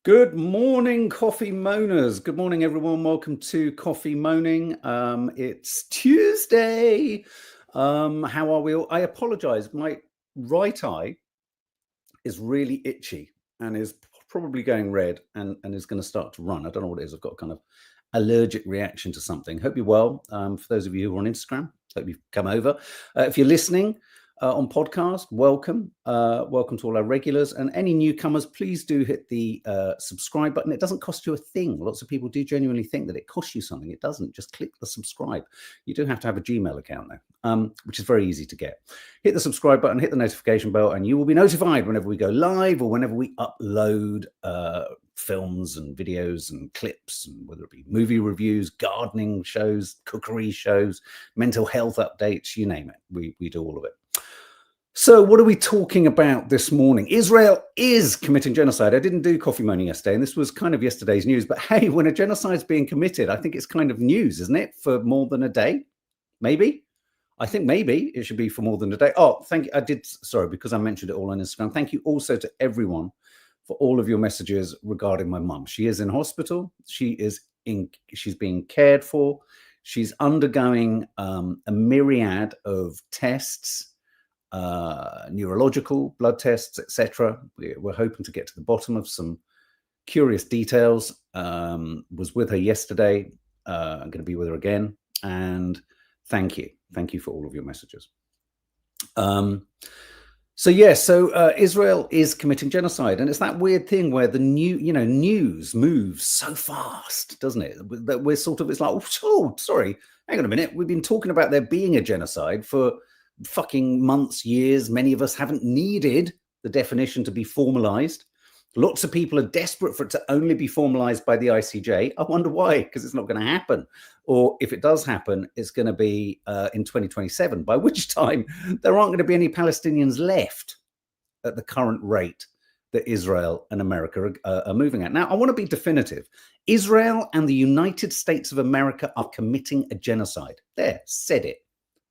Good morning, coffee moaners. Good morning, everyone. Welcome to Coffee Moaning. It's Tuesday. How are we all? I apologize. My right eye is really itchy and is probably going red and is going to start to run. I don't know what it is. I've got a kind of allergic reaction to something. Hope you're well. For those of you who are on Instagram, hope you've come over. If you're listening on podcast, welcome. Welcome to all our regulars, and any newcomers, please do hit the subscribe button. It doesn't cost you a thing. Lots of people do genuinely think that it costs you something. It doesn't. Just click the subscribe. You do have to have a Gmail account though, which is very easy to get. Hit the subscribe button, hit the notification bell, and you will be notified whenever we go live or whenever we upload films and videos and clips, and whether it be movie reviews, gardening shows, cookery shows, mental health updates, you name it. We do all of it. So what are we talking about this morning? Israel is committing genocide. I didn't do coffee moaning yesterday, and this was kind of yesterday's news. But hey, when a genocide is being committed, I think it's kind of news, isn't it? For more than a day, maybe. I think maybe it should be for more than a day. Oh, thank you. Sorry, because I mentioned it all on Instagram. Thank you also to everyone for all of your messages regarding my mum. She is in hospital. She's being cared for. She's undergoing a myriad of tests, neurological blood tests, etc. We're hoping to get to the bottom of some curious details. Was with her yesterday. I'm going to be with her again, and thank you for all of your messages. So Israel is committing genocide, and it's that weird thing where the news moves so fast, doesn't it? That we're sort of, it's like, oh, sorry, hang on a minute, we've been talking about there being a genocide for fucking months, years. Many of us haven't needed the definition to be formalized. Lots of people are desperate for it to only be formalized by the ICJ. I wonder why, because it's not going to happen. Or if it does happen, it's going to be in 2027, by which time there aren't going to be any Palestinians left at the current rate that Israel and America are moving at. Now, I want to be definitive. Israel and the United States of America are committing a genocide. There, said it.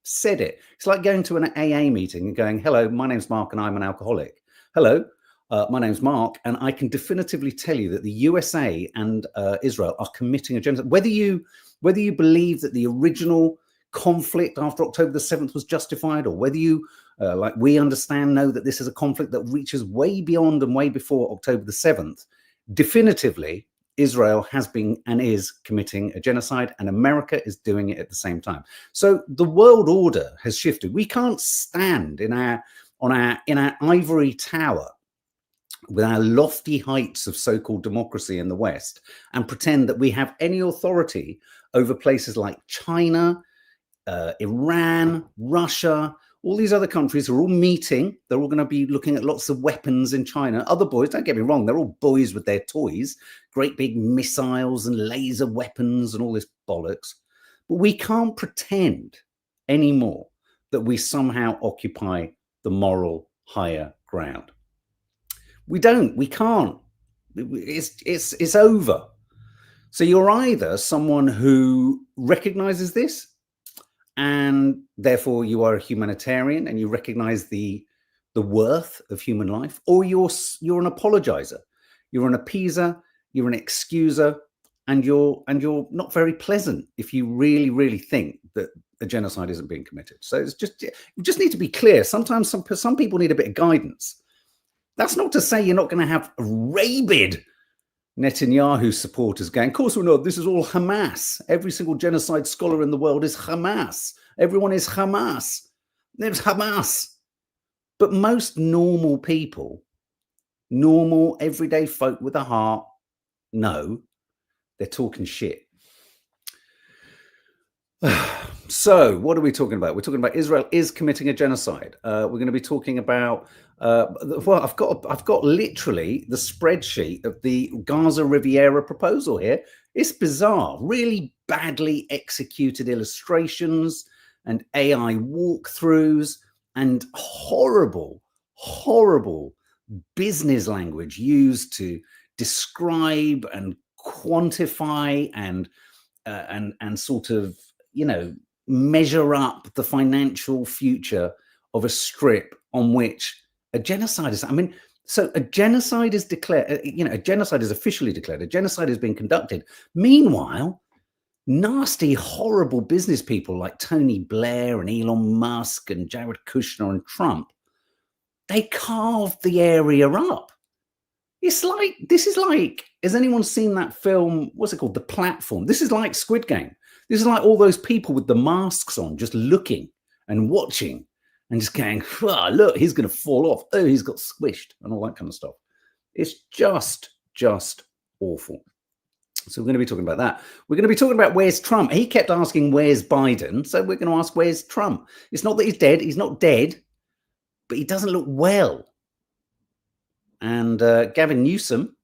It's like going to an AA meeting and going, hello, my name's Mark and I'm an alcoholic. Hello, my name's Mark, and I can definitively tell you that the USA and Israel are committing a genocide. Whether you believe that the original conflict after October the 7th was justified, or whether you, like we understand, know that this is a conflict that reaches way beyond and way before October the 7th, definitively, Israel has been and is committing a genocide, and America is doing it at the same time. So the world order has shifted. We can't stand in our ivory tower with our lofty heights of so-called democracy in the West and pretend that we have any authority over places like China, Iran, Russia. All these other countries are all meeting. They're all going to be looking at lots of weapons in China. Other boys, don't get me wrong, they're all boys with their toys, great big missiles and laser weapons and all this bollocks. But we can't pretend anymore that we somehow occupy the moral higher ground. We can't. It's over. So you're either someone who recognizes this, and therefore you are a humanitarian and you recognize the worth of human life, or you're an apologizer, you're an appeaser, you're an excuser, and you're not very pleasant if you really think that a genocide isn't being committed. So it's you just need to be clear. Sometimes some people need a bit of guidance. That's not to say you're not going to have rabid Netanyahu supporters going, of course we're not, this is all Hamas. Every single genocide scholar in the world is Hamas. Everyone is Hamas. There's Hamas. But most normal people, normal everyday folk with a heart, know they're talking shit. So what are we talking about? We're talking about Israel is committing a genocide. We're going to be talking about, well, I've got literally the spreadsheet of the Gaza Riviera proposal here. It's bizarre, really badly executed illustrations and AI walkthroughs and horrible business language used to describe and quantify and sort of, measure up the financial future of a strip on which a genocide is. I mean, So a genocide is declared, a genocide is officially declared. A genocide is being conducted. Meanwhile, nasty, horrible business people like Tony Blair and Elon Musk and Jared Kushner and Trump, they carved the area up. It's like, has anyone seen that film? What's it called? The Platform. This is like Squid Game. This is like all those people with the masks on, just looking and watching and just going, oh, look, he's going to fall off. Oh, he's got squished and all that kind of stuff. It's just awful. So we're going to be talking about that. We're going to be talking about where's Trump. He kept asking, where's Biden? So we're going to ask, where's Trump? It's not that he's dead. He's not dead, but he doesn't look well. And Gavin Newsom,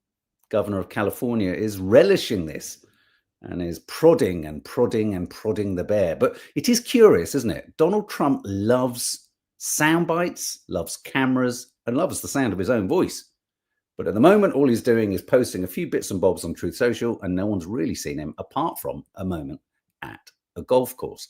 governor of California, is relishing this and is prodding the bear. But it is curious, isn't it? Donald Trump loves sound bites, loves cameras, and loves the sound of his own voice. But at the moment, all he's doing is posting a few bits and bobs on Truth Social, and no one's really seen him apart from a moment at a golf course.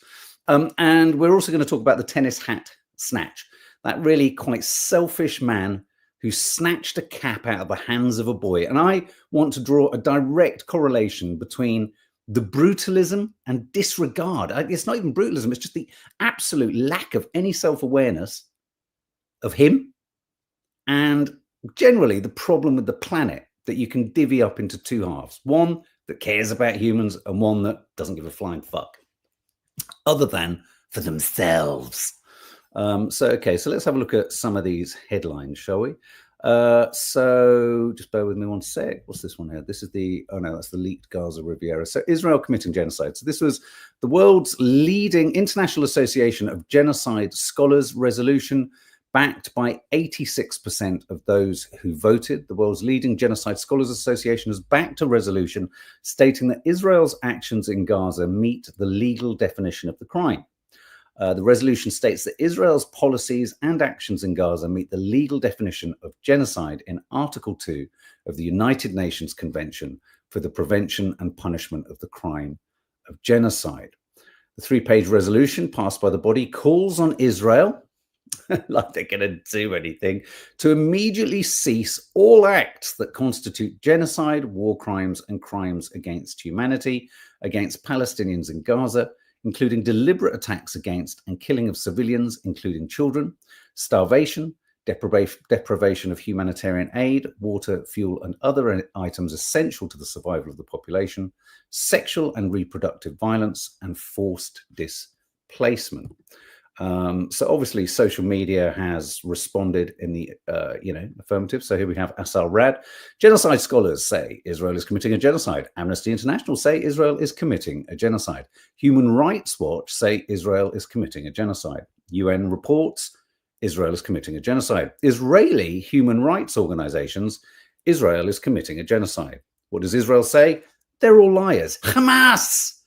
And we're also going to talk about the tennis hat snatch, that really quite selfish man who snatched a cap out of the hands of a boy. And I want to draw a direct correlation between the brutalism and disregard. It's not even brutalism, it's just the absolute lack of any self-awareness of him and generally the problem with the planet, that you can divvy up into two halves. One that cares about humans and one that doesn't give a flying fuck, other than for themselves. So let's have a look at some of these headlines, shall we? So just bear with me one sec. What's this one here? This is that's the leaked Gaza Riviera. So Israel committing genocide. So this was the world's leading International Association of Genocide Scholars resolution, backed by 86% of those who voted. The world's leading Genocide Scholars Association has backed a resolution stating that Israel's actions in Gaza meet the legal definition of the crime. The resolution states that Israel's policies and actions in Gaza meet the legal definition of genocide in Article 2 of the United Nations Convention for the Prevention and Punishment of the Crime of Genocide. The 3-page resolution passed by the body calls on Israel, like they're going to do anything, to immediately cease all acts that constitute genocide, war crimes, and crimes against humanity against Palestinians in Gaza, including deliberate attacks against and killing of civilians, including children, starvation, deprivation of humanitarian aid, water, fuel, and other items essential to the survival of the population, sexual and reproductive violence, and forced displacement. So obviously social media has responded in the affirmative. So here we have Asal Rad. Genocide scholars say Israel is committing a genocide. Amnesty International say Israel is committing a genocide. Human Rights Watch say Israel is committing a genocide. UN reports Israel is committing a genocide. Israeli human rights organizations, Israel is committing a genocide. What does Israel say? They're all liars. Hamas.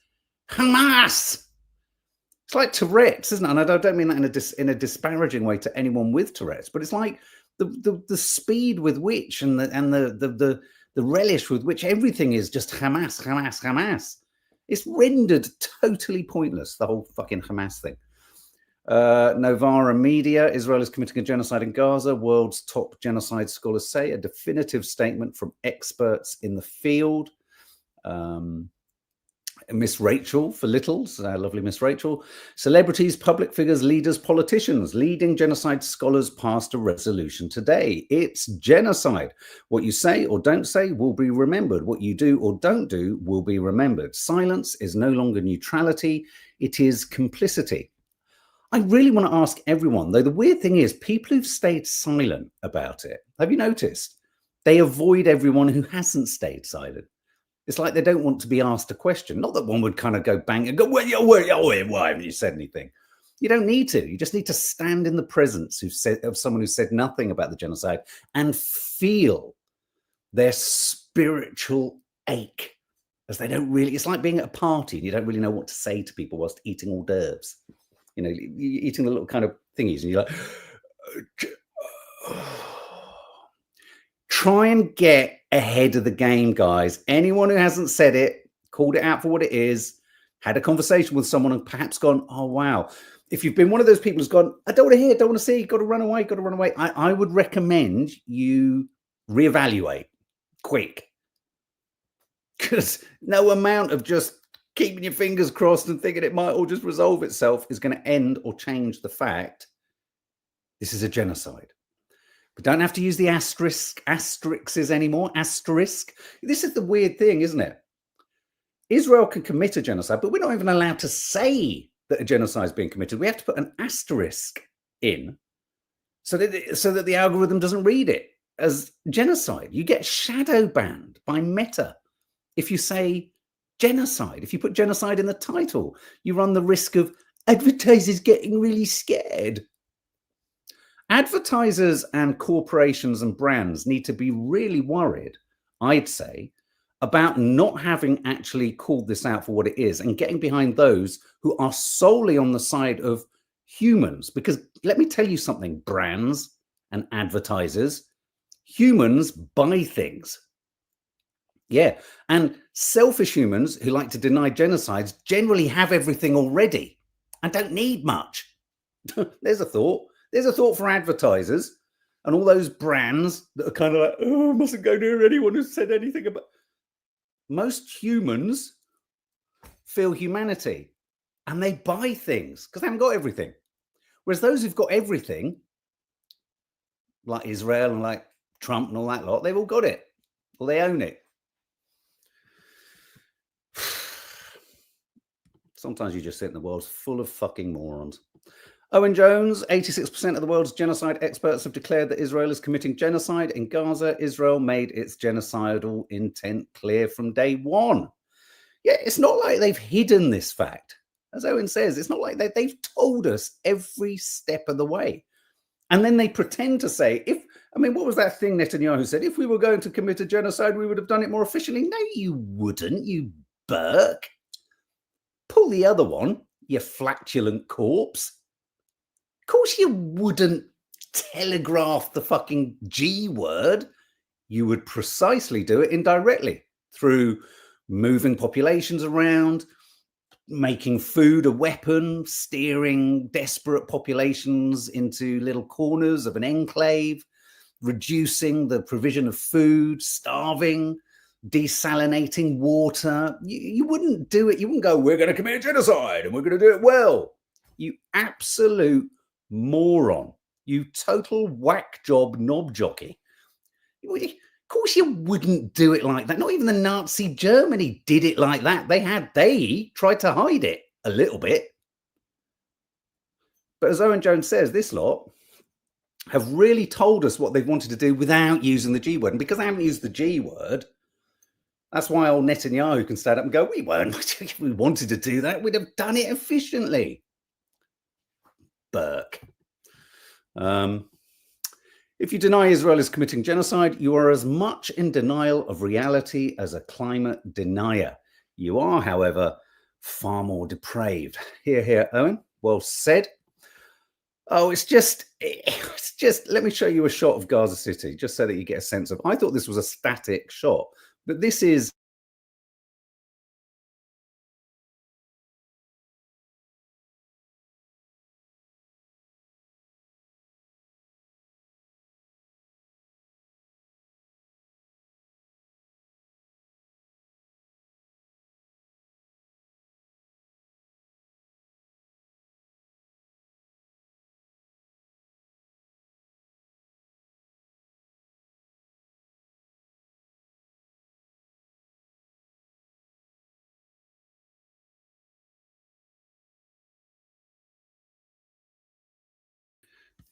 It's like Tourette's, isn't it? And I don't mean that in a disparaging way to anyone with Tourette's, but it's like the speed with which and the relish with which everything is just Hamas. It's rendered totally pointless, the whole fucking Hamas thing. Novara Media, Israel is committing a genocide in Gaza. World's top genocide scholars say, a definitive statement from experts in the field. Miss Rachel for Littles, lovely Miss Rachel. Celebrities, public figures, leaders, politicians, leading genocide scholars passed a resolution today. It's genocide. What you say or don't say will be remembered. What you do or don't do will be remembered. Silence is no longer neutrality. It is complicity. I really want to ask everyone, though the weird thing is people who've stayed silent about it, have you noticed? They avoid everyone who hasn't stayed silent. It's like they don't want to be asked a question. Not that one would kind of go bang and go, why haven't you said anything? You don't need to. You just need to stand in the presence of someone who said nothing about the genocide and feel their spiritual ache, as they don't really, it's like being at a party and you don't really know what to say to people whilst eating hors d'oeuvres. You know, you're eating the little kind of thingies and you're like, try and get ahead of the game, guys. Anyone who hasn't said it, called it out for what it is, had a conversation with someone and perhaps gone, oh, wow, if you've been one of those people who's gone, I don't want to hear, don't want to see, got to run away, I would recommend you reevaluate quick. Because no amount of just keeping your fingers crossed and thinking it might all just resolve itself is going to end or change the fact this is a genocide. We don't have to use the asterisks anymore. Asterisk. This is the weird thing, isn't it? Israel can commit a genocide, but we're not even allowed to say that a genocide is being committed. We have to put an asterisk in so that the algorithm doesn't read it as genocide. You get shadow banned by Meta if you say genocide. If you put genocide in the title, you run the risk of advertisers getting really scared. Advertisers and corporations and brands need to be really worried, I'd say, about not having actually called this out for what it is and getting behind those who are solely on the side of humans. Because let me tell you something, brands and advertisers, humans buy things. Yeah, and selfish humans who like to deny genocides generally have everything already and don't need much. There's a thought. There's a thought for advertisers and all those brands that are kind of like, oh, mustn't go near anyone who said anything about. Most humans feel humanity and they buy things because they haven't got everything. Whereas those who've got everything, like Israel and like Trump and all that lot, they've all got it or they own it. Sometimes you just sit in the world's full of fucking morons. Owen Jones, 86% of the world's genocide experts have declared that Israel is committing genocide in Gaza. Israel made its genocidal intent clear from day one. Yeah, it's not like they've hidden this fact. As Owen says, it's not like they've told us every step of the way. And then they pretend to say, what was that thing Netanyahu said? If we were going to commit a genocide, we would have done it more efficiently. No, you wouldn't, you Burke. Pull the other one, you flatulent corpse. Of course you wouldn't telegraph the fucking G word. You would precisely do it indirectly through moving populations around, making food a weapon, steering desperate populations into little corners of an enclave, reducing the provision of food, starving, desalinating water. You wouldn't do it. You wouldn't go, we're going to commit genocide and we're going to do it well. You absolute moron. You total whack job knob jockey. Of course you wouldn't do it like that. Not even the Nazi Germany did it like that. They tried to hide it a little bit. But as Owen Jones says, this lot have really told us what they've wanted to do without using the G word. And because they haven't used the G word, that's why old Netanyahu can stand up and go, we wanted to do that. We'd have done it efficiently. Burke. If you deny Israel is committing genocide, you are as much in denial of reality as a climate denier. You are, however, far more depraved. Here, Owen. Well said. Oh, it's just, let me show you a shot of Gaza City, just so that you get a sense of, I thought this was a static shot, but this is,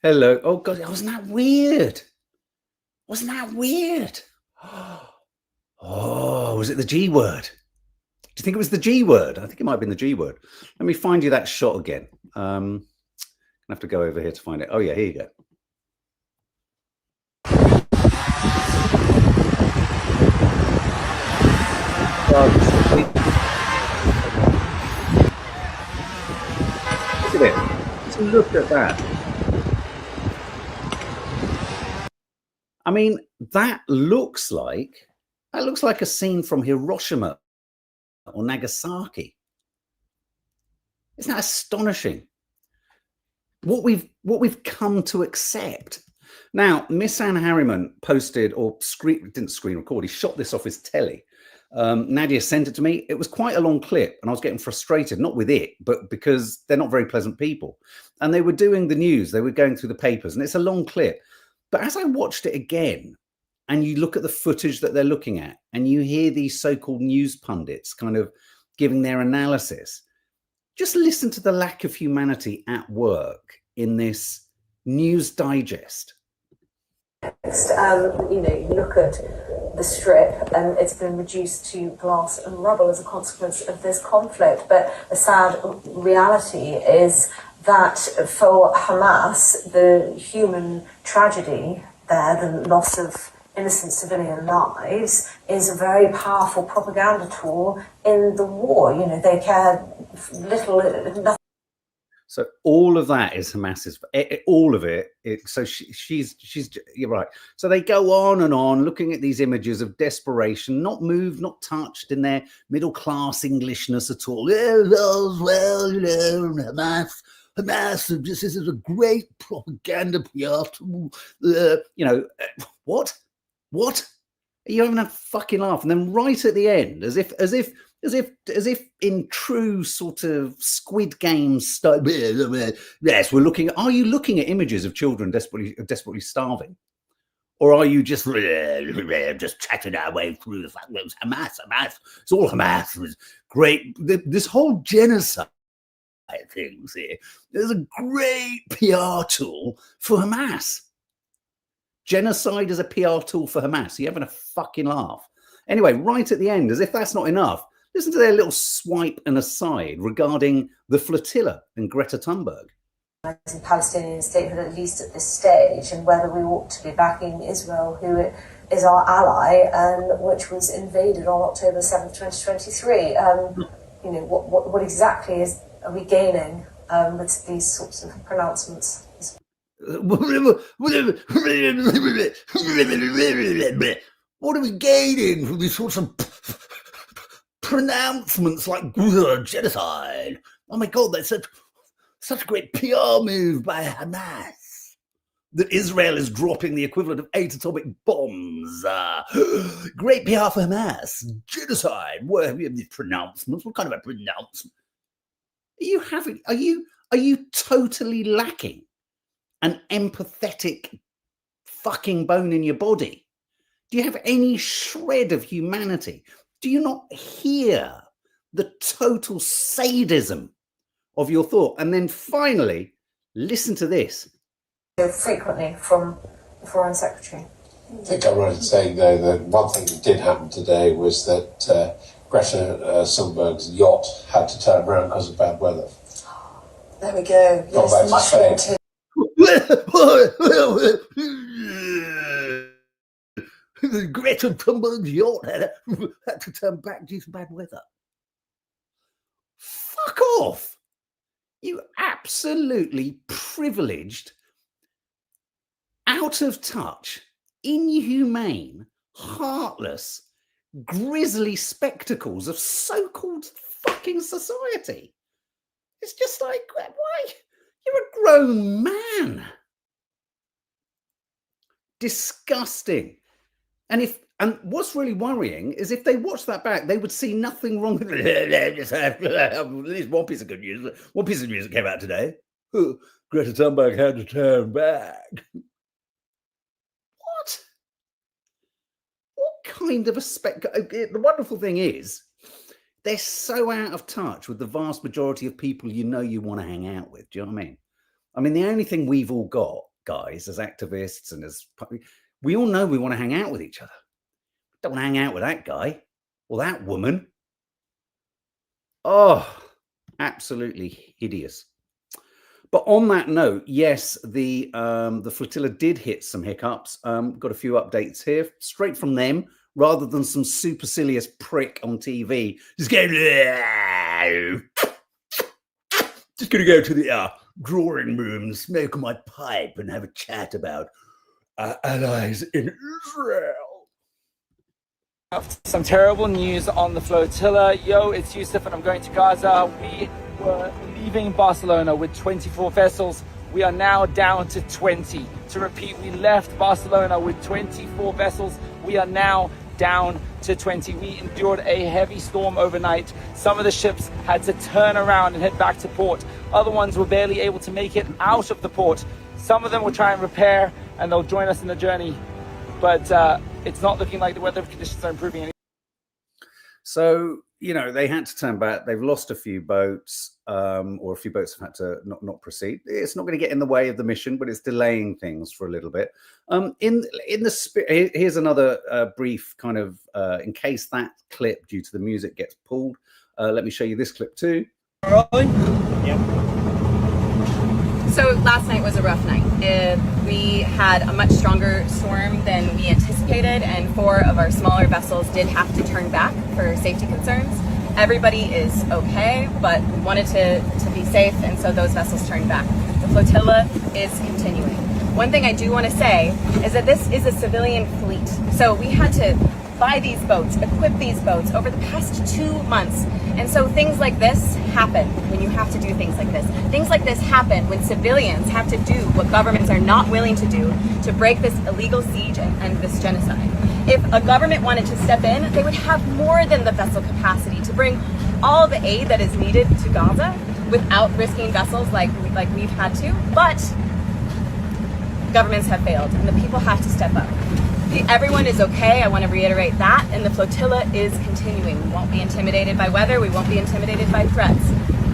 hello. Oh God, wasn't that weird? Wasn't that weird? Oh, was it the G word? Do you think it was the G word? I think it might have been the G word. Let me find you that shot again. I have to go over here to find it. Oh yeah, here you go. Look at it. Just look at that. I mean, that looks like a scene from Hiroshima or Nagasaki. Isn't that astonishing? what we've come to accept. Now, Miss Anne Harriman posted or didn't screen record. He shot this off his telly. Nadia sent it to me. It was quite a long clip, and I was getting frustrated, not with it, but because they're not very pleasant people. And they were doing the news. They were going through the papers, and it's a long clip. But as I watched it again, and you look at the footage that they're looking at, and you hear these so-called news pundits kind of giving their analysis, just listen to the lack of humanity at work in this news digest. You look at the Strip and it's been reduced to glass and rubble as a consequence of this conflict. But the sad reality is that for Hamas, the human tragedy there, the loss of innocent civilian lives, is a very powerful propaganda tool in the war. They care little, nothing. So all of that is Hamas's, all of it. So she's, you're right. So they go on and on looking at these images of desperation, not moved, not touched in their middle class Englishness at all. Well, Hamas, this is a great propaganda PR tool. What? Are you having a fucking laugh? And then right at the end, as if in true sort of Squid Game style. Yes, we're looking. Are you looking at images of children desperately starving, or are you just chatting our way through the fact that it was Hamas? It's all Hamas. It was great. This whole genocide things here. There's a great PR tool for Hamas. Genocide is a PR tool for Hamas. You're having a fucking laugh. Anyway, right at the end, as if that's not enough, listen to their little swipe and aside regarding the Flotilla and Greta Thunberg. Palestinian statehood, at least at this stage, and whether we ought to be backing Israel, who is our ally, and which was invaded on October 7th, 2023. What exactly are we gaining with these sorts of pronouncements? What are we gaining from these sorts of pronouncements like genocide? Oh my God, that's such a great PR move by Hamas that Israel is dropping the equivalent of 8 atomic bombs. Great PR for Hamas. Genocide. What have you these pronouncements? What kind of a pronouncement? Are you totally lacking an empathetic fucking bone in your body? Do you have any shred of humanity? Do you not hear the total sadism of your thought? And then finally, listen to this. Frequently from the Foreign Secretary. I think I'm right in saying, though, that one thing that did happen today was that Greta Thunberg's yacht had to turn around because of bad weather. There we go. Yes, much more to Greta Thunberg's yacht had to turn back due to bad weather. Fuck off. You absolutely privileged, out of touch, inhumane, heartless, grisly spectacles of so-called fucking society. It's just like, why? You're a grown man. Disgusting. And what's really worrying is if they watch that back, they would see nothing wrong with it. At least one piece of good news. One piece of news that came out today. Greta Thunberg had to turn back. What kind of a the wonderful thing is, they're so out of touch with the vast majority of people you want to hang out with. Do you know what I mean? I mean, the only thing we've all got, guys, as activists and we all know we want to hang out with each other. Don't want to hang out with that guy or that woman. Oh, absolutely hideous. But on that note, yes, the Flotilla did hit some hiccups. Got a few updates here, straight from them, rather than some supercilious prick on TV. Just going to go to the drawing room, smoke my pipe, and have a chat about our allies in Israel. Some terrible news on the Flotilla. Yo, it's Yusuf and I'm going to Gaza. We were leaving Barcelona with 24 vessels We are now down to 20. To repeat, we left Barcelona with 24 vessels. We are now down to 20. We endured a heavy storm overnight. Some of the ships had to turn around and head back to port. Other ones were barely able to make it out of the port. Some of them will try and repair, and they'll join us in the journey. But it's not looking like the weather conditions are improving anymore. So, you know, they had to turn back. They've lost a few boats, or a few boats have had to not proceed. It's not going to get in the way of the mission, but it's delaying things for a little bit. Here's another brief kind of, in case that clip due to the music gets pulled. Let me show you this clip too. Rolling? Yep. So last night was a rough night. We had a much stronger storm than we anticipated, and 4 of our smaller vessels did have to turn back for safety concerns. Everybody is okay, but we wanted to be safe, and so those vessels turned back. The flotilla is continuing. One thing I do want to say is that this is a civilian fleet. So we had to buy these boats, equip these boats over the past 2 months. And so things like this happen when you have to do things like this. Things like this happen when civilians have to do what governments are not willing to do to break this illegal siege and this genocide. If a government wanted to step in, they would have more than the vessel capacity to bring all the aid that is needed to Gaza without risking vessels like we've had to. But governments have failed, and the people have to step up. Everyone is okay. I want to reiterate that, and the flotilla is continuing. We won't be intimidated by weather. We won't be intimidated by threats.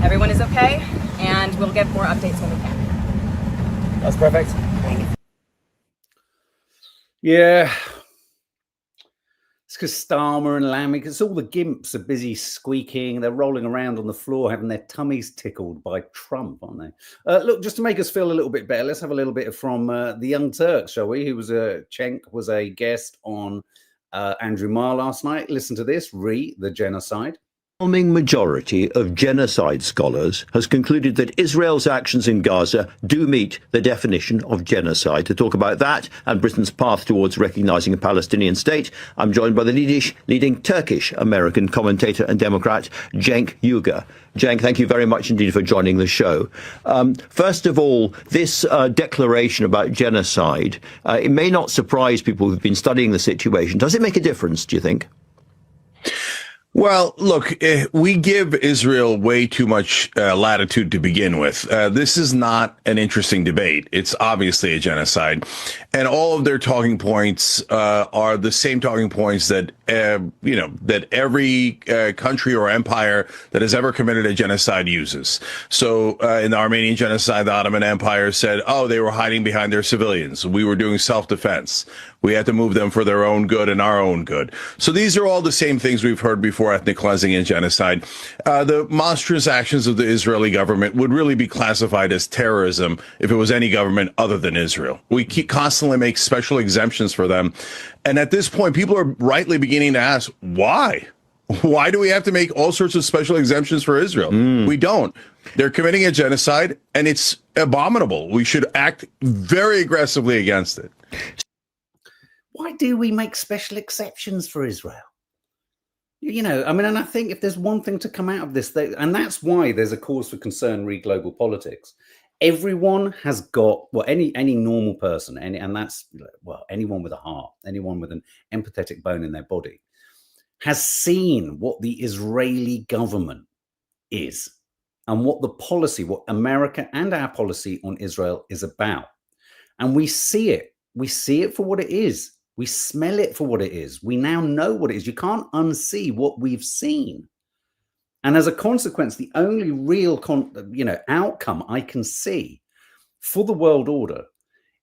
Everyone is okay, and we'll get more updates when we can. That's perfect. Yeah. It's because Starmer and Lammy, because all the gimps are busy squeaking. They're rolling around on the floor, having their tummies tickled by Trump, aren't they? Look, just to make us feel a little bit better, let's have a little bit from the Young Turks, shall we? Who was Cenk was a guest on Andrew Marr last night. Listen to this, the Genocide. The overwhelming majority of genocide scholars has concluded that Israel's actions in Gaza do meet the definition of genocide. To talk about that and Britain's path towards recognising a Palestinian state, I'm joined by the leading Turkish-American commentator and Democrat, Cenk Uygur. Cenk, thank you very much indeed for joining the show. First of all, this declaration about genocide, it may not surprise people who've been studying the situation. Does it make a difference, do you think? Well, look, we give Israel way too much latitude to begin with. This is not an interesting debate. It's obviously a genocide. And all of their talking points are the same talking points that, that every country or empire that has ever committed a genocide uses. So in the Armenian genocide, the Ottoman Empire said, oh, they were hiding behind their civilians. We were doing self-defense. We had to move them for their own good and our own good. So these are all the same things we've heard before, ethnic cleansing and genocide. The monstrous actions of the Israeli government would really be classified as terrorism if it was any government other than Israel. We constantly make special exemptions for them. And at this point, people are rightly beginning to ask, why? Why do we have to make all sorts of special exemptions for Israel? We don't. They're committing a genocide, and it's abominable. We should act very aggressively against it. Why do we make special exceptions for Israel? You know, I mean, and I think if there's one thing to come out of this, and that's why there's a cause for concern re global politics. Everyone has got, well, any normal person, and that's, well, anyone with a heart, anyone with an empathetic bone in their body, has seen what the Israeli government is and what the policy, what America and our policy on Israel is about. And we see it. We see it for what it is. We smell it for what it is. We now know what it is. You can't unsee what we've seen. And as a consequence, the only real outcome I can see for the world order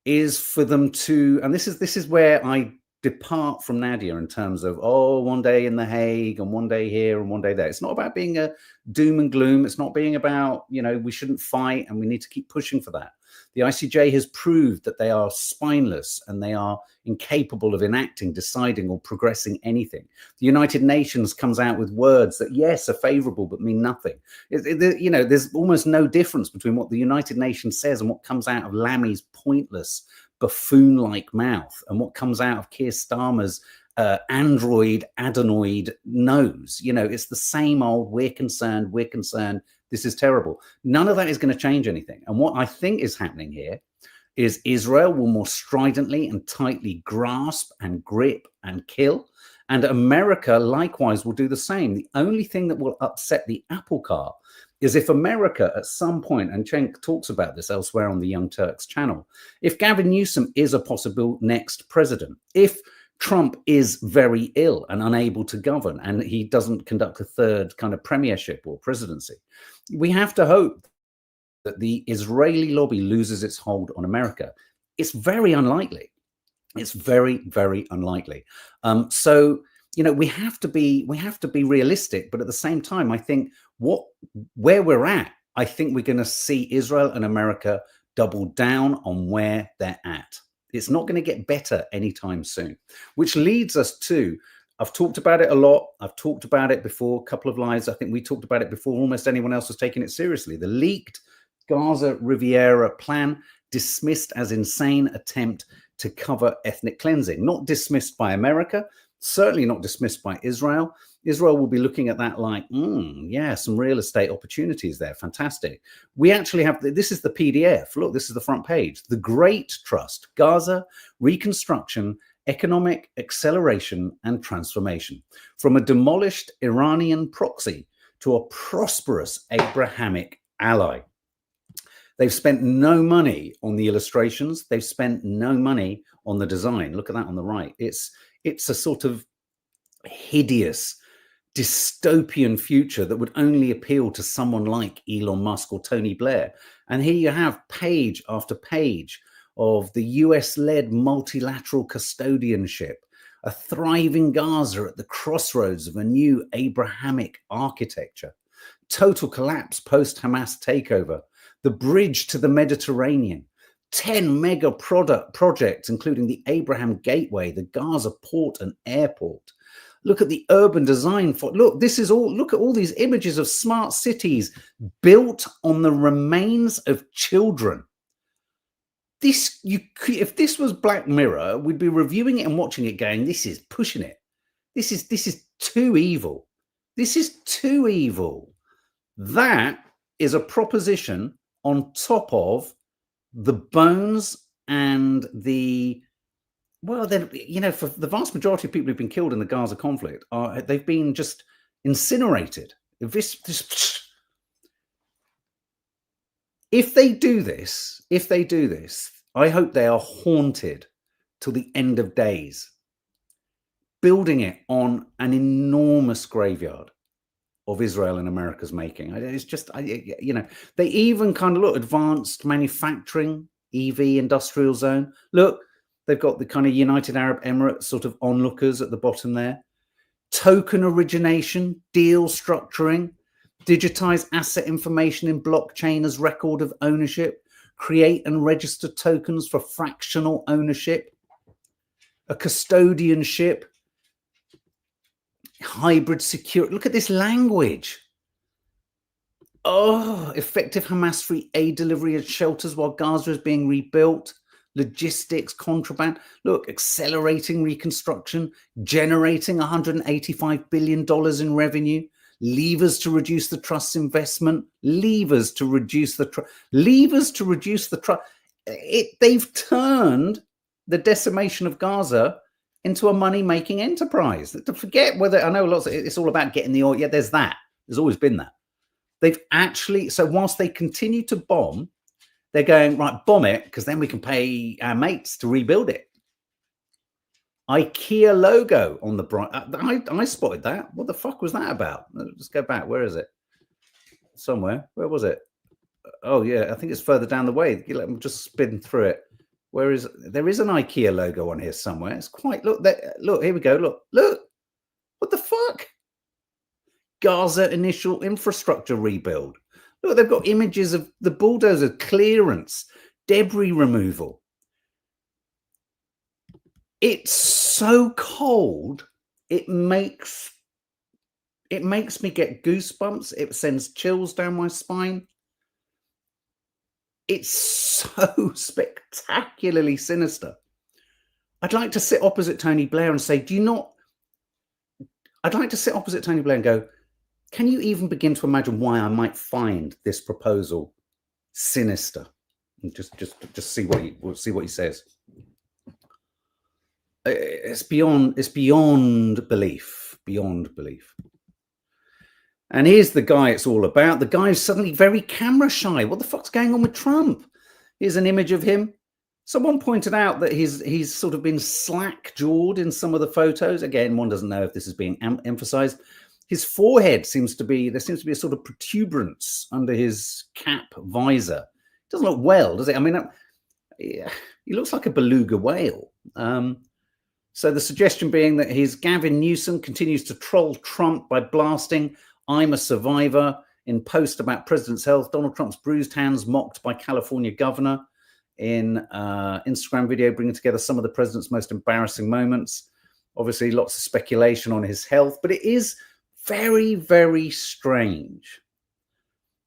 is for them to, and this is where I depart from Nadia in terms of, one day in The Hague and one day here and one day there. It's not about being a doom and gloom. It's not being about, we shouldn't fight and we need to keep pushing for that. The ICJ has proved that they are spineless and they are incapable of enacting, deciding, or progressing anything. The United Nations comes out with words that, yes, are favorable, but mean nothing. There's almost no difference between what the United Nations says and what comes out of Lammy's pointless, buffoon-like mouth and what comes out of Keir Starmer's android adenoid knows. You know, it's the same old, we're concerned, this is terrible. None of that is going to change anything. And what I think is happening here is Israel will more stridently and tightly grasp and grip and kill. And America likewise will do the same. The only thing that will upset the apple cart is if America at some point, and Cenk talks about this elsewhere on the Young Turks channel, if Gavin Newsom is a possible next president, if Trump is very ill and unable to govern and he doesn't conduct a third kind of premiership or presidency, we have to hope that the Israeli lobby loses its hold on America. It's very unlikely. It's very, very unlikely. So, you know, we have to be realistic, but at the same time, I think where we're at, I think we're going to see Israel and America double down on where they're at. It's not going to get better anytime soon, which leads us to, I've talked about it a lot. I've talked about it before, a couple of lives. I think we talked about it before almost anyone else was taking it seriously. The leaked Gaza Riviera plan, dismissed as insane attempt to cover ethnic cleansing, not dismissed by America, certainly not dismissed by Israel. Israel will be looking at that like, yeah, some real estate opportunities there. Fantastic. We actually have, this is the PDF. Look, this is the front page. The Great Trust, Gaza, Reconstruction, Economic Acceleration and Transformation. From a demolished Iranian proxy to a prosperous Abrahamic ally. They've spent no money on the illustrations. They've spent no money on the design. Look at that on the right. It's a sort of hideous dystopian future that would only appeal to someone like Elon Musk or Tony Blair. And here you have page after page of the US-led multilateral custodianship, a thriving Gaza at the crossroads of a new Abrahamic architecture, total collapse post-Hamas takeover, the bridge to the Mediterranean, 10 mega projects, including the Abraham Gateway, the Gaza port and airport. Look at the urban design for, look, this is all, look at all these images of smart cities built on the remains of children. This, if this was Black Mirror, we'd be reviewing it and watching it going, this is pushing it. This is too evil. This is too evil. That is a proposition on top of the bones and the, well, then, you know, for the vast majority of people who've been killed in the Gaza conflict, they've been just incinerated. If they do this, I hope they are haunted till the end of days, building it on an enormous graveyard of Israel and America's making. It's just, you know, they even kind of look advanced manufacturing, EV industrial zone. Look, they've got the kind of United Arab Emirates sort of onlookers at the bottom there. Token origination, deal structuring, digitize asset information in blockchain as record of ownership, create and register tokens for fractional ownership, a custodianship, hybrid security. Look at this language. Oh, effective Hamas-free aid delivery at shelters while Gaza is being rebuilt. Logistics, contraband. Look, accelerating reconstruction, generating $185 billion in revenue. Levers to reduce the trust's investment. Levers to reduce the trust. They've turned the decimation of Gaza into a money-making enterprise. To forget whether, I know lots of it's all about getting the oil. Yeah, there's that. There's always been that. They've actually, so whilst they continue to bomb, they're going, right, bomb it, because then we can pay our mates to rebuild it. IKEA logo on the bright. I spotted that. What the fuck was that about? Let's go back. Where is it? Somewhere. Where was it? Oh, yeah, I think it's further down the way. Let me just spin through it. Where is it? There is an IKEA logo on here somewhere. It's quite, look, look, here we go. Look. What the fuck? Gaza initial infrastructure rebuild. Look, they've got images of the bulldozer clearance, debris removal. It's so cold, it makes me get goosebumps. It sends chills down my spine. It's so spectacularly sinister. I'd like to sit opposite Tony Blair and say, I'd like to sit opposite Tony Blair and go, can you even begin to imagine why I might find this proposal sinister? And just see what he says. It's beyond belief, beyond belief. And here's the guy it's all about. The guy's suddenly very camera shy. What the fuck's going on with Trump? Here's an image of him. Someone pointed out that he's sort of been slack-jawed in some of the photos. Again, one doesn't know if this is being emphasized. His forehead seems to be a sort of protuberance under his cap visor. Doesn't look well, does it? I mean, he looks like a beluga whale. So the suggestion being that his Gavin Newsom continues to troll Trump by blasting "I'm a survivor" in post about president's health. Donald Trump's bruised hands mocked by California governor in Instagram video, bringing together some of the president's most embarrassing moments. Obviously, lots of speculation on his health, but it is very, very strange.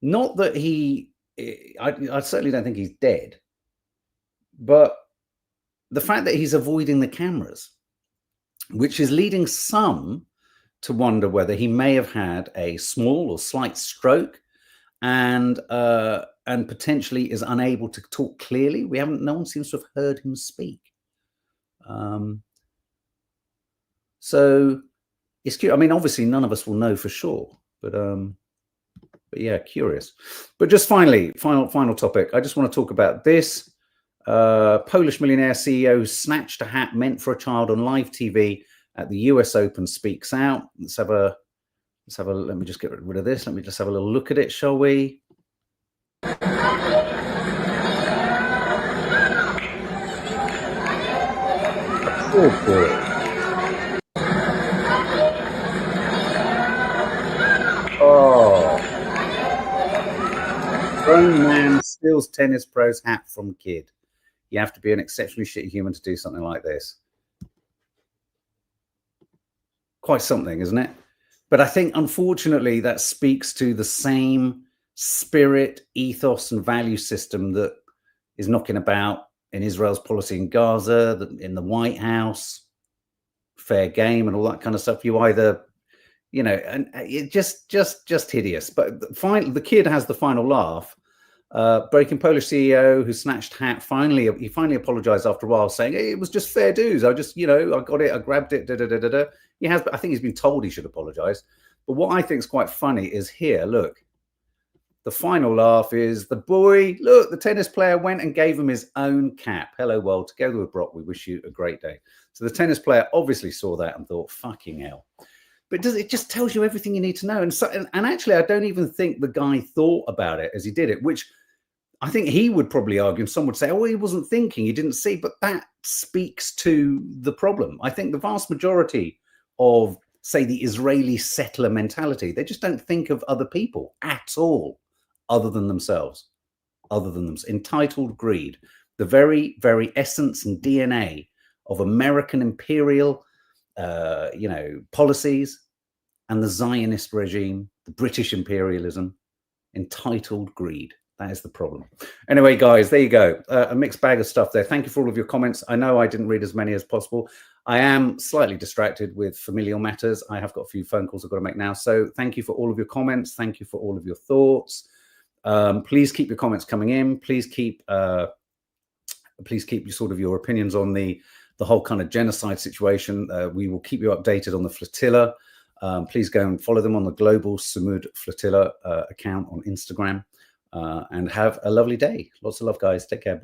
Not that I certainly don't think he's dead, but the fact that he's avoiding the cameras, which is leading some to wonder whether he may have had a small or slight stroke and potentially is unable to talk clearly. No one seems to have heard him speak. So it's curious. I mean, obviously none of us will know for sure, but yeah, curious. But just finally, final topic. I just want to talk about this. Polish millionaire CEO who snatched a hat meant for a child on live TV at the US Open speaks out. Let me just get rid of this. Let me just have a little look at it, shall we? Oh boy. Oh. Grown man steals tennis pro's hat from kid. You have to be an exceptionally shitty human to do something like this. Quite something, isn't it? But I think, unfortunately, that speaks to the same spirit, ethos, and value system that is knocking about in Israel's policy in Gaza, in the White House, fair game, and all that kind of stuff. You either, and it just hideous. But finally, the kid has the final laugh. Breaking Polish CEO who snatched hat finally apologized after a while, saying, "Hey, it was just fair dues. I just, I got it, I grabbed it." He has, but I think he's been told he should apologize. But what I think is quite funny is here. Look, the final laugh is the boy. Look, the tennis player went and gave him his own cap. Hello, world. Together with Brock, we wish you a great day. So the tennis player obviously saw that and thought, "Fucking hell." But it just tells you everything you need to know. And actually, I don't even think the guy thought about it as he did it, which I think he would probably argue, and some would say, oh, he wasn't thinking, he didn't see, but that speaks to the problem. I think the vast majority of, say, the Israeli settler mentality, they just don't think of other people at all, other than themselves, entitled greed, the very, very essence and DNA of American imperial, policies and the Zionist regime, the British imperialism, entitled greed. That is the problem. Anyway, guys, there you go. A mixed bag of stuff there. Thank you for all of your comments. I know I didn't read as many as possible. I am slightly distracted with familial matters. I have got a few phone calls I've got to make now. So thank you for all of your comments. Thank you for all of your thoughts. Please keep your comments coming in. Please keep your opinions on the whole kind of genocide situation. We will keep you updated on the Flotilla. Please go and follow them on the Global Samud Flotilla account on Instagram. And have a lovely day. Lots of love, guys. Take care. Bye.